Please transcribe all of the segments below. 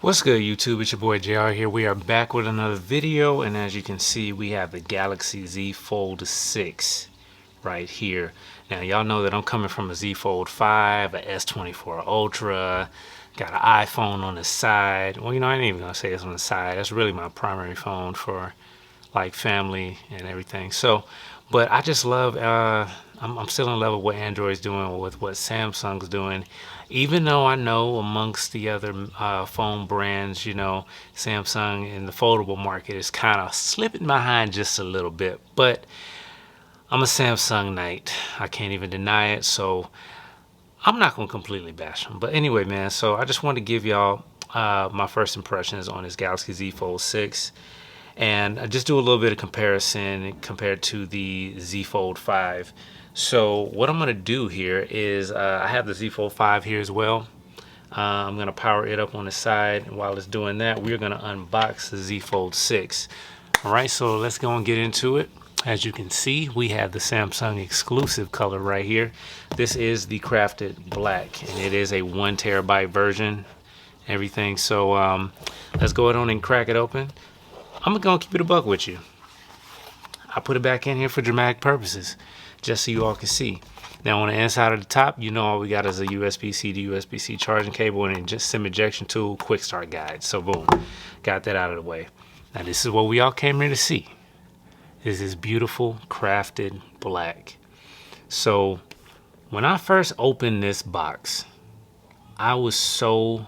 What's good, YouTube? It's your boy JR here. We are back with another video, and as you can see, we have the Galaxy Z Fold 6 right here. Now, y'all know that I'm coming from a Z Fold 5, a S24 Ultra, got an iPhone on the side. Well, I ain't even gonna say it's on the side. That's really my primary phone for like family and everything. So, but I just love, I'm still in love with what Android's doing, with what Samsung's doing. Even though I know amongst the other phone brands, Samsung in the foldable market is kind of slipping behind just a little bit. But I'm a Samsung knight. I can't even deny it. So I'm not going to completely bash them. But anyway, man, so I just wanted to give y'all my first impressions on this Galaxy Z Fold 6. And I just do a little bit of comparison compared to the Z Fold 5. So what I'm going to do here is I have the Z Fold 5 here as well. I'm going to power it up on the side. And while it's doing that, we're going to unbox the Z Fold 6. All right, so let's go and get into it. As you can see, we have the Samsung exclusive color right here. This is the crafted black, and it is a 1 terabyte version, everything. So let's go ahead and crack it open. I'm gonna keep it a buck with you. I put it back in here for dramatic purposes, just so you all can see. Now on the inside of the top, all we got is a USB-C to USB-C charging cable and just SIM ejection tool, quick start guide. So boom, got that out of the way. Now this is what we all came here to see. This is beautiful crafted black. So when I first opened this box, I was so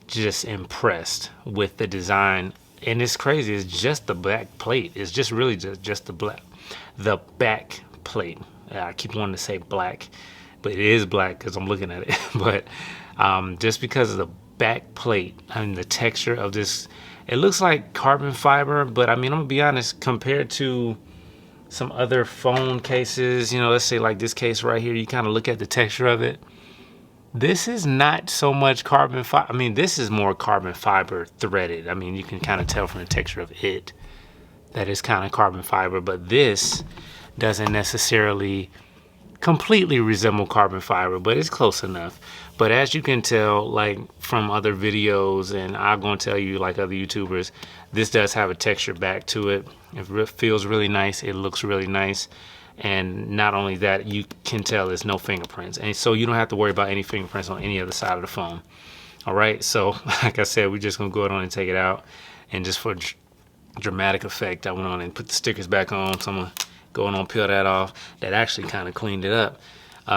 just impressed with the design. And it's crazy, it's just the back plate. It's just really just the back plate. I keep wanting to say black, but it is black because I'm looking at it. But just because of the back plate and the texture of this, it looks like carbon fiber, but I mean, I'm gonna be honest, compared to some other phone cases, let's say like this case right here, you kind of look at the texture of it. This is not so much carbon fiber. I mean, this is more carbon fiber threaded. I mean, you can kind of tell from the texture of it that it's kind of carbon fiber, but this doesn't necessarily completely resemble carbon fiber, but it's close enough. But as you can tell, like from other videos, and I'm going to tell you like other YouTubers, this does have a texture back to it. It feels really nice. It looks really nice. And not only that, you can tell there's no fingerprints, and so you don't have to worry about any fingerprints on any other side of the phone. All right, so like I said, we're just gonna go on and take it out, and just for dramatic effect, I went on and put the stickers back on. So I'm gonna go on and peel that off. That actually kind of cleaned it up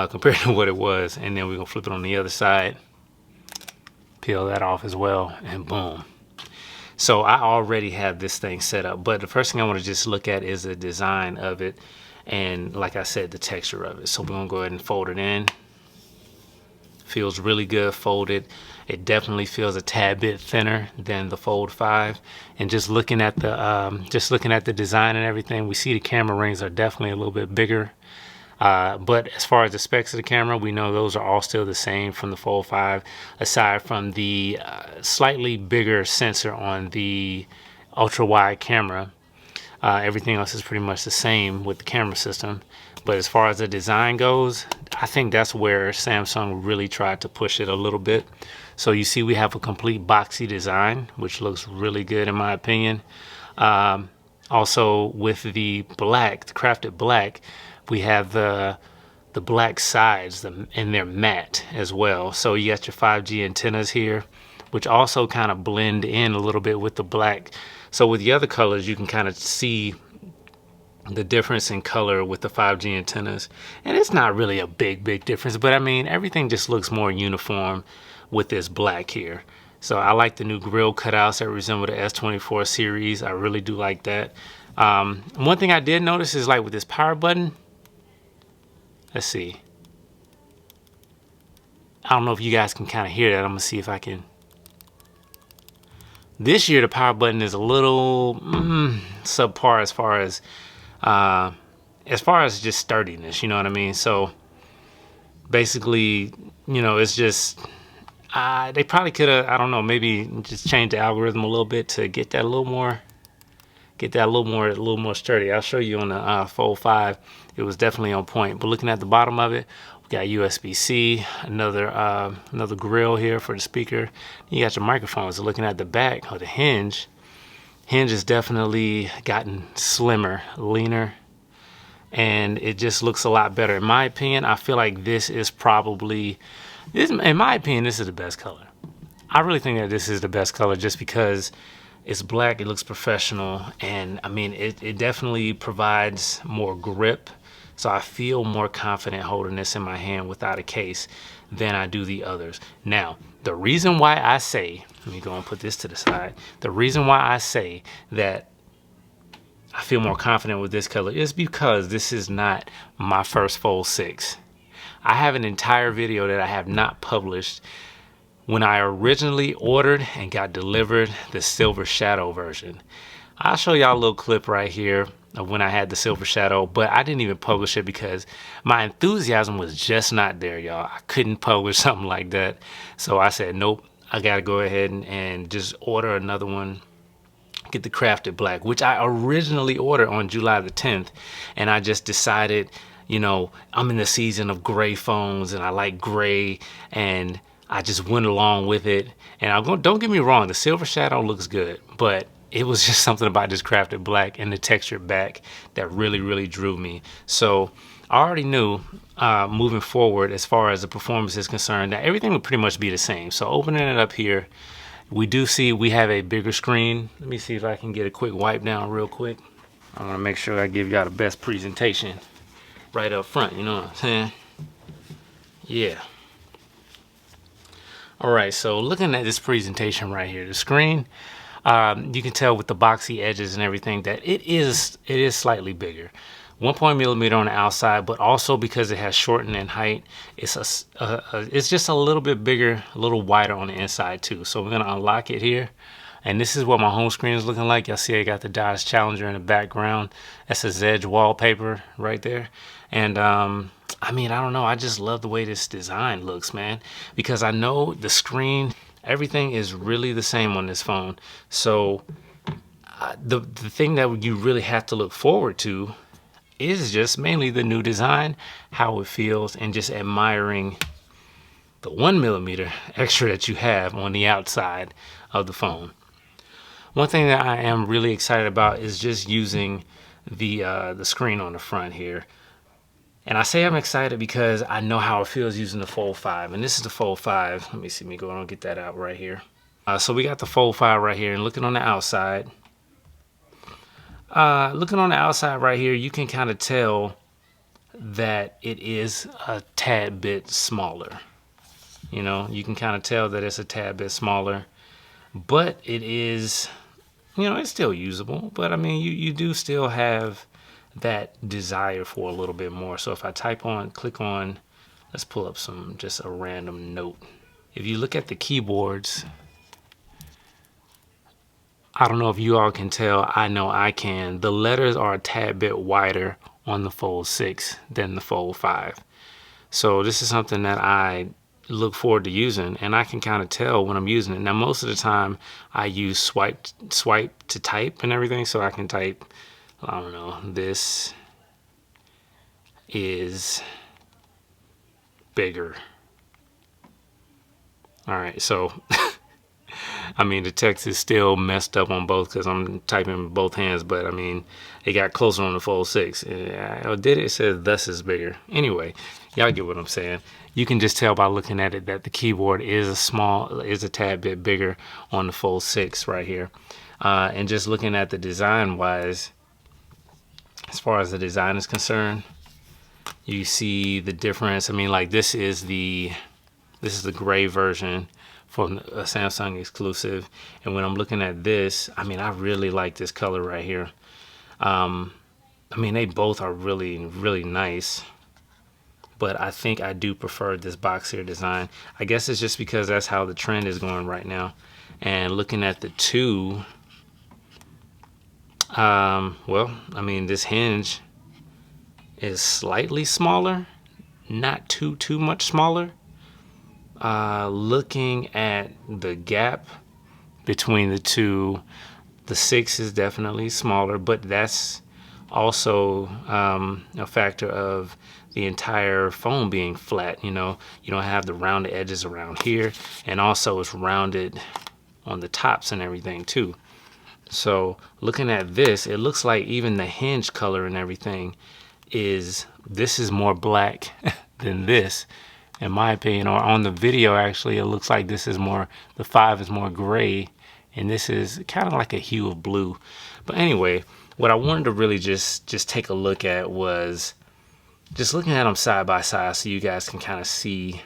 compared to what it was. And then we're gonna flip it on the other side, peel that off as well, and boom. So I already have this thing set up, but the first thing I want to just look at is the design of it. And like I said, the texture of it. So we're gonna go ahead and fold it in. Feels really good folded. It definitely feels a tad bit thinner than the Fold 5. And just looking at the design and everything, we see the camera rings are definitely a little bit bigger. But as far as the specs of the camera, we know those are all still the same from the Fold 5, aside from the slightly bigger sensor on the ultra wide camera. Everything else is pretty much the same with the camera system. But as far as the design goes, I think that's where Samsung really tried to push it a little bit. So you see we have a complete boxy design, which looks really good in my opinion. Also with the black, the crafted black, we have the black sides and they're matte as well. So you got your 5G antennas here, which also kind of blend in a little bit with the black. So with the other colors, you can kind of see the difference in color with the 5G antennas. And it's not really a big difference, but I mean, everything just looks more uniform with this black here. So I like the new grill cutouts that resemble the S24 series. I really do like that. One thing I did notice is like with this power button, let's see. I don't know if you guys can kind of hear that. I'm gonna see if I can. This year, the power button is a little subpar as far as just sturdiness, you know what I mean? So basically, it's just, they probably could have, I don't know, maybe just change the algorithm a little bit to get that a little more sturdy. I'll show you on the Fold 5, it was definitely on point. But looking at the bottom of it, Got USB-C, another grill here for the speaker. You got your microphones. Looking at the back of the hinge has definitely gotten slimmer, leaner, and it just looks a lot better. In my opinion, I feel like this is probably, in my opinion, this is the best color. I really think that this is the best color just because it's black, it looks professional, and I mean, it definitely provides more grip. So I feel more confident holding this in my hand without a case than I do the others. Now, the reason why I say, let me go and put this to the side. The reason why I say that I feel more confident with this color is because this is not my first Fold 6. I have an entire video that I have not published when I originally ordered and got delivered the Silver Shadow version. I'll show y'all a little clip right here of when I had the Silver Shadow, but I didn't even publish it because my enthusiasm was just not there, y'all. I couldn't publish something like that. So I said, nope, I gotta go ahead and just order another one, get the Crafted Black, which I originally ordered on July the 10th. And I just decided, you know, I'm in the season of gray phones and I like gray, and I just went along with it. And don't get me wrong, the Silver Shadow looks good, but it was just something about this Crafted Black and the textured back that really drew me. So I already knew moving forward, as far as the performance is concerned, that everything would pretty much be the same. So opening it up here, we do see we have a bigger screen. Let me see if I can get a quick wipe down real quick. I want to make sure I give y'all the best presentation right up front, you know what I'm saying? Yeah. All right, so looking at this presentation right here, the screen, you can tell with the boxy edges and everything that it is slightly bigger. 1.0mm on the outside, but also because it has shortened in height, it's just a little bit bigger, a little wider on the inside too. So we're gonna unlock it here, and this is what my home screen is looking like. Y'all see I got the Dodge Challenger in the background. That's a Zedge wallpaper right there. And I mean, I don't know, I just love the way this design looks, man, because I know the screen, everything is really the same on this phone. So the thing that you really have to look forward to is just mainly the new design, how it feels, and just admiring the 1mm extra that you have on the outside of the phone. One thing that I am really excited about is just using the screen on the front here. And I say I'm excited because I know how it feels using the Fold 5. And this is the Fold 5. Let me see me go and get that out right here. So we got the Fold 5 right here, and looking on the outside. Looking on the outside right here, you can kind of tell that it is a tad bit smaller. You know, you can kind of tell that it's a tad bit smaller, but it is, you know, it's still usable. But I mean, you do still have that desire for a little bit more. So if I click on, let's pull up just a random note. If you look at the keyboards, I don't know if you all can tell, I know I can. The letters are a tad bit wider on the Fold 6 than the Fold 5. So this is something that I look forward to using, and I can kind of tell when I'm using it. Now, most of the time I use swipe to type and everything, so I can type, I don't know, this is bigger. All right, so I mean, the text is still messed up on both because I'm typing with both hands, but I mean, it got closer on the Fold 6. It says thus is bigger. Anyway, y'all get what I'm saying. You can just tell by looking at it that the keyboard is a tad bit bigger on the Fold 6 right here. And just looking at the design wise, as far as the design is concerned, you see the difference. I mean, like this is the gray version from a Samsung exclusive, and when I'm looking at this, I mean, I really like this color right here. I mean, they both are really nice, but I think I do prefer this boxier design. I guess it's just because that's how the trend is going right now. And looking at the two, well, I mean, this hinge is slightly smaller, not too much smaller. Looking at the gap between the two, the 6 is definitely smaller, but that's also a factor of the entire phone being flat. You know, you don't have the rounded edges around here, and also it's rounded on the tops and everything too. So looking at this, it looks like even the hinge color and everything this is more black than this, in my opinion. Or on the video, actually, it looks like this is more, the 5 is more gray, and this is kind of like a hue of blue. But anyway, what I wanted to really just take a look at was just looking at them side by side, so you guys can kind of see,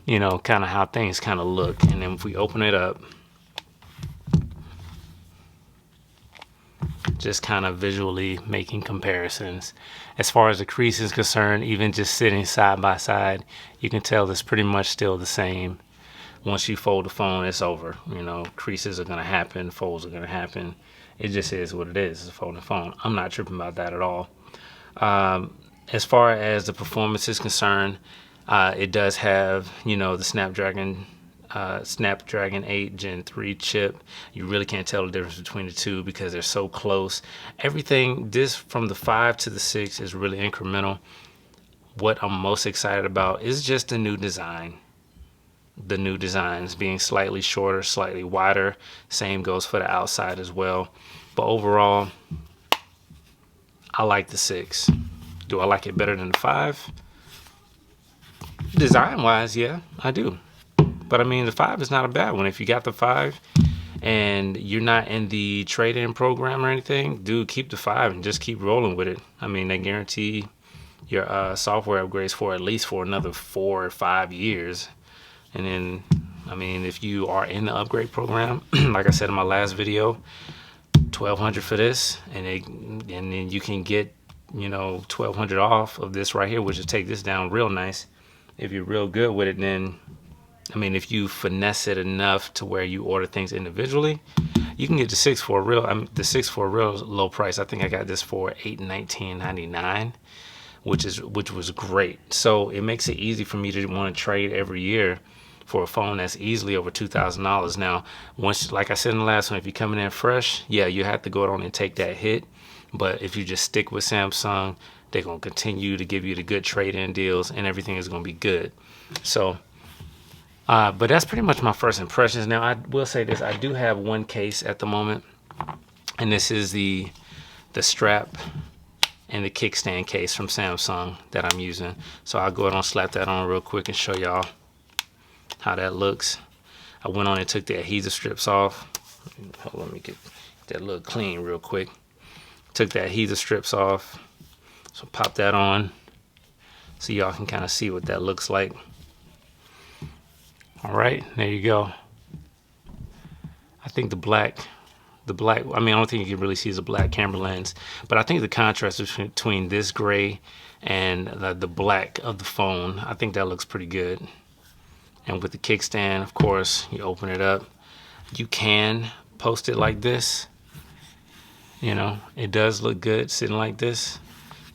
you know, kind of how things kind of look. And then if we open it up, just kind of visually making comparisons. As far as the crease is concerned, even just sitting side by side, you can tell it's pretty much still the same. Once you fold the phone, it's over. You know, creases are gonna happen, folds are gonna happen. It just is what it is. It's a folding phone. I'm not tripping about that at all. As far as the performance is concerned, it does have, you know, the Snapdragon 8 Gen 3 chip. You really can't tell the difference between the two because they're so close. Everything, this from the 5 to the 6 is really incremental. What I'm most excited about is just the new design. The new designs being slightly shorter, slightly wider. Same goes for the outside as well. But overall, I like the 6. Do I like it better than the 5? Design wise, yeah, I do. But I mean, the 5 is not a bad one. If you got the 5 and you're not in the trade-in program or anything, dude, keep the 5 and just keep rolling with it. I mean, they guarantee your software upgrades for at least for another 4 or 5 years. And then, I mean, if you are in the upgrade program, like I said in my last video, $1,200 for this, and then you can get, you know, $1,200 off of this right here, which will take this down real nice. If you're real good with it, then, I mean, if you finesse it enough to where you order things individually, you can get the 6 for a real, the 6 for a real low price. I think I got this for $819.99, which was great. So it makes it easy for me to want to trade every year for a phone that's easily over $2,000. Now, once, like I said in the last one, if you're coming in fresh, yeah, you have to go on and take that hit. But if you just stick with Samsung, they're going to continue to give you the good trade-in deals, and everything is going to be good. So, but that's pretty much my first impressions. Now, I will say this. I do have one case at the moment, and this is the strap and the kickstand case from Samsung that I'm using. So I'll go ahead and slap that on real quick and show y'all how that looks. I went on and took the adhesive strips off. Hold on, let me get that look clean real quick. Took the adhesive strips off. So pop that on so y'all can kind of see what that looks like. All right, there you go. I think the black, I mean, I don't think you can really see the black camera lens, but I think the contrast between this gray and the black of the phone, I think that looks pretty good. And with the kickstand, of course, you open it up. You can post it like this. You know, it does look good sitting like this.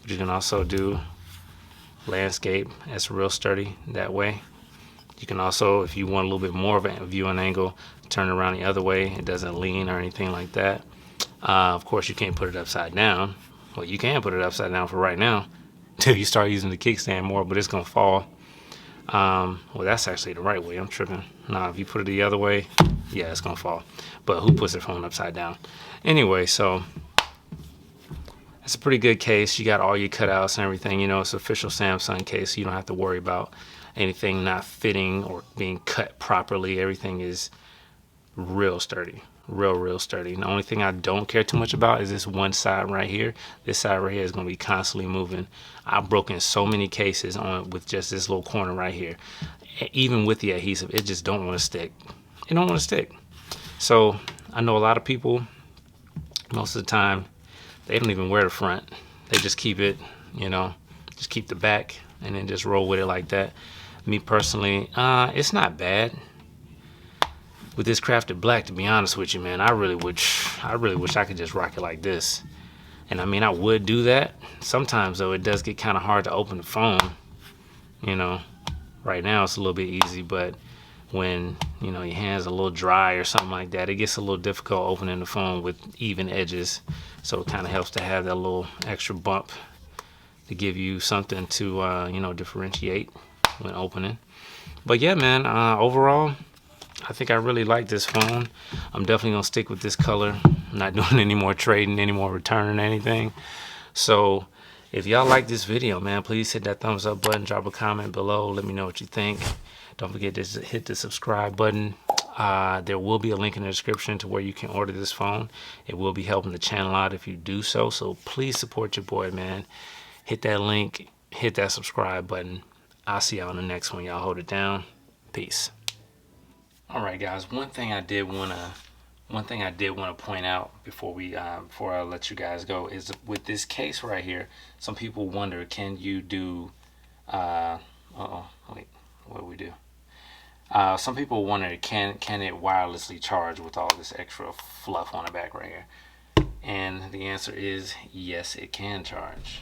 But you can also do landscape. That's real sturdy that way. You can also, if you want a little bit more of a viewing angle, turn it around the other way. It doesn't lean or anything like that. Of course, you can't put it upside down. Well, you can put it upside down for right now till you start using the kickstand more, but it's gonna fall. Well, that's actually the right way. I'm tripping. Now, if you put it the other way, yeah, it's gonna fall. But who puts their phone upside down? Anyway, so it's a pretty good case. You got all your cutouts and everything. You know, it's an official Samsung case, so you don't have to worry about anything not fitting or being cut properly. Everything is real sturdy, real sturdy. The only thing I don't care too much about is this one side right here. This side right here is going to be constantly moving. I've broken so many cases on with just this little corner right here. Even with the adhesive, it just don't want to stick. It don't want to stick. So I know a lot of people, most of the time, they don't even wear the front. They just keep it, you know, just keep the back and then just roll with it like that. Me personally, it's not bad. With this crafted black, to be honest with you, man, I really wish I could just rock it like this. And I mean, I would do that. Sometimes though, it does get kind of hard to open the phone. You know, right now it's a little bit easy, but when, you know, your hands are a little dry or something like that, it gets a little difficult opening the phone with even edges. So it kind of helps to have that little extra bump to give you something to you know, differentiate when opening. But yeah, man, overall, I think I really like this phone. I'm definitely gonna stick with this color. I'm not doing any more trading, any more returning, anything. So if y'all like this video, man, please hit that thumbs up button, drop a comment below, let me know what you think. Don't forget to hit the subscribe button. There will be a link in the description to where you can order this phone. It will be helping the channel out if you do so. So please support your boy, man. Hit that link, hit that subscribe button. I'll see y'all on the next one. Y'all hold it down. Peace. All right, guys. One thing I did want to point out before I let you guys go is with this case right here. Some people wonder, can you do? Wait, what do we do? Some people wonder, can it wirelessly charge with all this extra fluff on the back right here? And the answer is yes, it can charge.